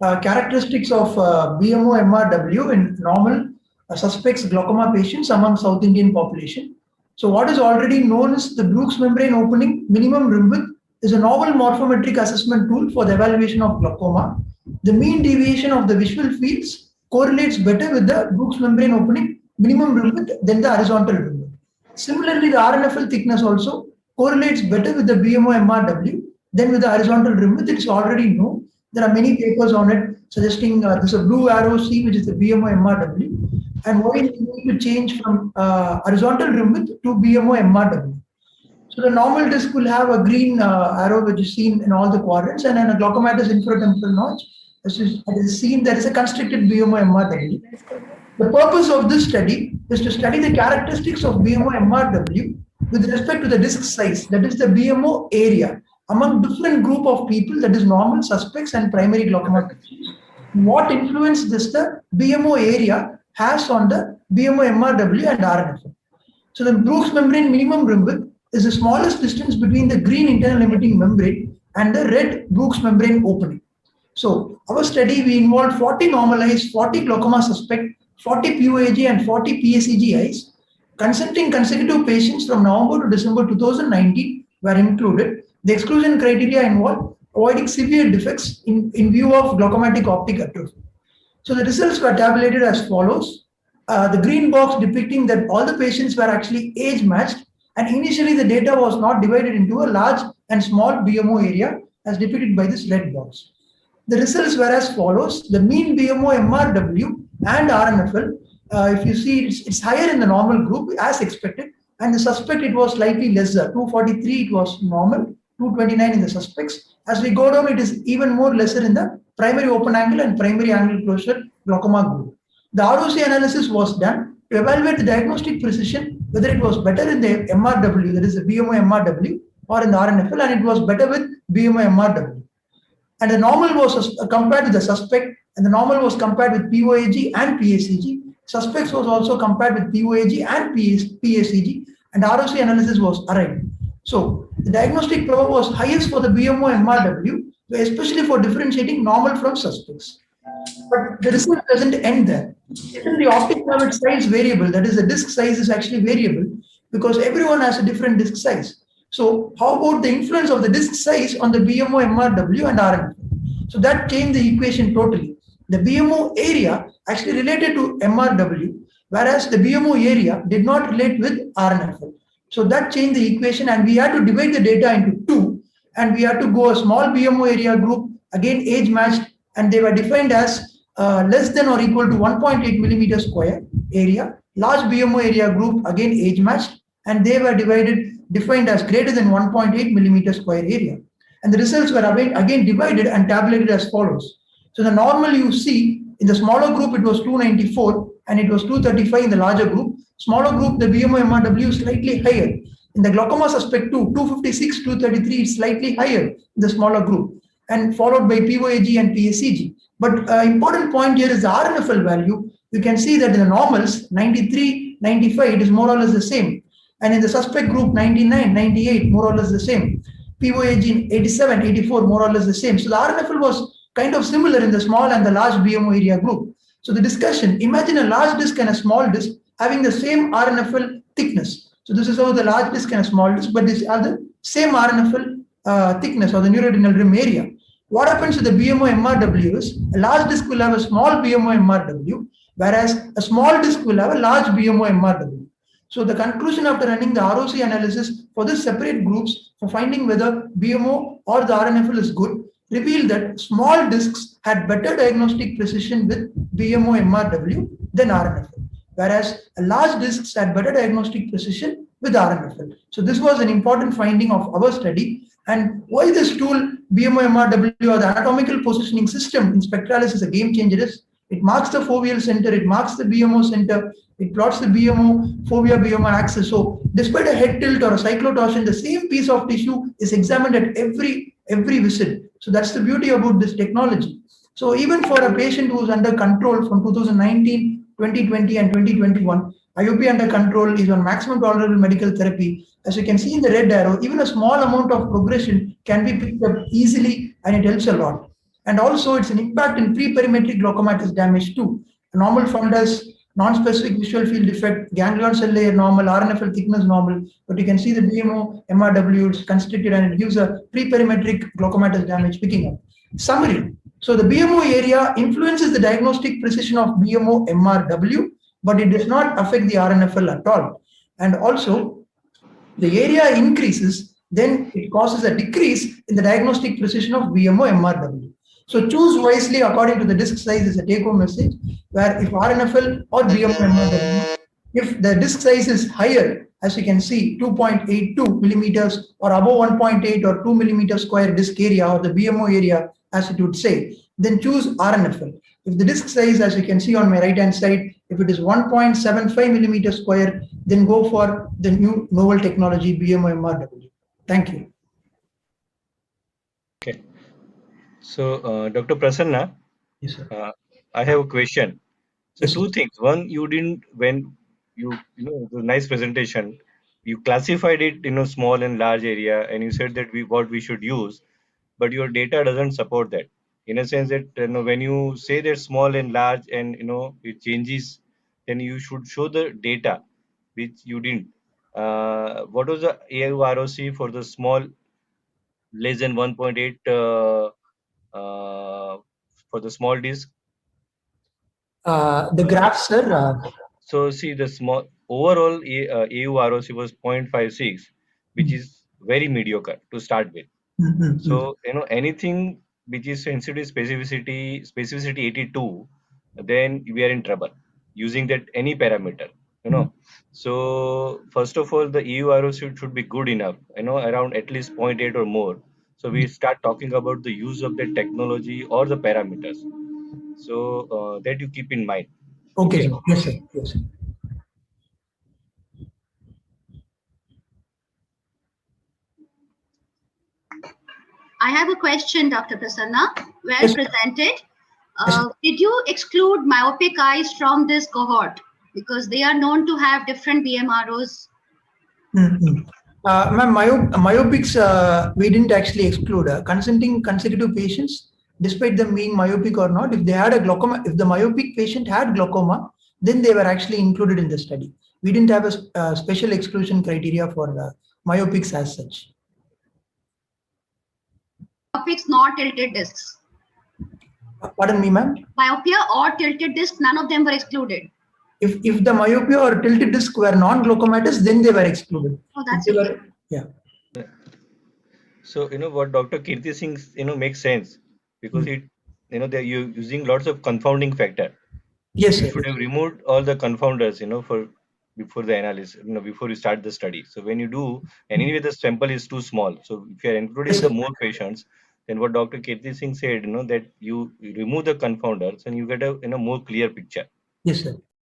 characteristics of BMO-MRW in normal suspects glaucoma patients among South Indian population. So what is already known as the Brooks membrane opening minimum rim width is a novel morphometric assessment tool for the evaluation of glaucoma. The mean deviation of the visual fields correlates better with the Brooks membrane opening minimum rim width than the horizontal rim width. Similarly, the RNFL thickness also correlates better with the BMO-MRW than with the horizontal rim width. It is already known. There are many papers on it suggesting there's a blue arrow C, which is the BMO-MRW, and why we need to change from horizontal rim width to BMO-MRW. So the normal disc will have a green arrow which is seen in all the quadrants, and in a glaucomatous infratemporal notch, as it is seen, there is a constricted BMO-MRW. The purpose of this study is to study the characteristics of BMO-MRW with respect to the disc size, that is the BMO area, among different group of people, that is normal suspects and primary glaucoma patients. What influence this the BMO area has on the BMO-MRW and RNFL. So the Brooks membrane minimum rim width is the smallest distance between the green internal limiting membrane and the red Brooks membrane opening. So our study, we involved 40 normalized, 40 glaucoma suspect, 40 POAG and 40 PSEG eyes. Consenting consecutive patients from November to December 2019 were included. The exclusion criteria involved avoiding severe defects in view of glaucomatic optic atrophy. So the results were tabulated as follows. The green box depicting that all the patients were actually age matched, and initially the data was not divided into a large and small BMO area as depicted by this red box. The results were as follows. The mean BMO-MRW and RNFL, if you see, it's higher in the normal group as expected, and the suspect, it was slightly lesser. 243 it was normal, 229 in the suspects. As we go down, it is even more lesser in the primary open angle and primary angle closure glaucoma group. The ROC analysis was done to evaluate the diagnostic precision, whether it was better in the MRW, that is the BMO-MRW, or in the RNFL, and it was better with BMO-MRW. And the normal was compared with the suspect, and the normal was compared with POAG and PSEG. Suspects was also compared with POAG and PSEG, and ROC analysis was arrived. So the diagnostic power was highest for the BMO-MRW, especially for differentiating normal from suspects. But the result doesn't end there. Even the optic nerve size variable, that is the disc size, is actually variable because everyone has a different disc size. So how about the influence of the disc size on the BMO-MRW and RNFL? So that changed the equation totally. The BMO area actually related to MRW, whereas the BMO area did not relate with RNFL. So that changed the equation, and we had to divide the data into two, and we had to go a small BMO area group, again age matched, and they were defined as less than or equal to 1.8 millimeter square area. Large BMO area group, again age matched, and they were defined as greater than 1.8 millimeter square area. And the results were again divided and tabulated as follows. So the normal, you see, in the smaller group it was 294 and it was 235 in the larger group. Smaller group, the BMO-MRW is slightly higher. In the glaucoma suspect 256, 233 is slightly higher in the smaller group, and followed by POAG and PSEG. But important point here is the RNFL value. You can see that in the normals, 93, 95, it is more or less the same. And in the suspect group, 99, 98, more or less the same. POAG 87, 84, more or less the same. So the RNFL was kind of similar in the small and the large BMO area group. So the discussion, imagine a large disc and a small disc having the same RNFL thickness. So this is how the large disc and a small disc, but these are the same RNFL thickness or the neuroretinal rim area. What happens to the BMO-MRW is a large disc will have a small BMO-MRW, whereas a small disc will have a large BMO-MRW. So the conclusion after running the ROC analysis for this separate groups for finding whether BMO or the RNFL is good revealed that small discs had better diagnostic precision with BMO-MRW than RNFL, whereas large discs had better diagnostic precision with RNFL. So this was an important finding of our study. And why this tool, BMO-MRW, or the anatomical positioning system in spectralis, is a game changer is it marks the foveal center, it marks the BMO center, it plots the BMO, fovea-BMO axis. So despite a head tilt or a cyclotorsion, the same piece of tissue is examined at every visit. So that's the beauty about this technology. So even for a patient who is under control from 2019, 2020 and 2021, IOP under control is on maximum tolerable medical therapy. As you can see in the red arrow, even a small amount of progression can be picked up easily and it helps a lot. And also it's an impact in pre-perimetric glaucomatous damage too. Normal fundus, non-specific visual field defect, ganglion cell layer normal, RNFL thickness normal, but you can see the BMO, MRW is constricted and it gives a pre-perimetric glaucomatous damage picking up. Summary. So the BMO area influences the diagnostic precision of BMO, MRW, but it does not affect the RNFL at all. And also, the area increases, then it causes a decrease in the diagnostic precision of BMO, MRW. So choose wisely according to the disc size is a take-home message, where if RNFL or BMO, MRW, if the disc size is higher, as you can see, 2.82 millimeters or above 1.8 or 2 millimeters square disc area or the BMO area, as it would say, then choose RNFL. If the disc size, as you can see on my right-hand side, if it is 1.75 millimeters square, then go for the new novel technology BMO, MRW. Thank you. Okay. So, Dr. Prasanna, Yes, sir. I have a question. So, Yes, sir. two things. One, you didn't when the nice presentation. You classified it small and large area, and you said that what we should use, but your data doesn't support that. In a sense that when you say that small and large, and it changes, then you should show the data, which you didn't. What was the AUROC for the small less than 1.8 for the small disk? The graph, sir. So see the small overall AUROC was 0.56, which is very mediocre to start with. So anything which is sensitive specificity 82, then we are in trouble using that any parameter. So first of all, the EURO should be good enough. Around at least 0.8 or more. So we start talking about the use of the technology or the parameters. So that you keep in mind. Okay, sir. Yes, sir. Yes, sir. I have a question, Dr. Prasanna. Well Yes. presented. Yes. Did you exclude myopic eyes from this cohort? Because they are known to have different BMROs. Ma'am, myopics, we didn't actually exclude. Consenting consecutive patients, despite them being myopic or not, if they had a glaucoma, if the myopic patient had glaucoma, then they were actually included in the study. We didn't have a special exclusion criteria for myopics as such. Myopics, not tilted discs. Pardon me, ma'am? Myopia or tilted disc, none of them were excluded. If the myopia or tilted disc were non-glaucomatous, then they were excluded. Oh, that's okay. Yeah. So what Dr. Kirti Singh makes sense, because it they're using lots of confounding factor. Yes, You sir. should have removed all the confounders for before the analysis, before you start the study. So when you do, and anyway the sample is too small, so if you are including Yes, the sir. more patients, then what Dr. Kirti Singh said, that you remove the confounders and you get a more clear picture. Yes, sir.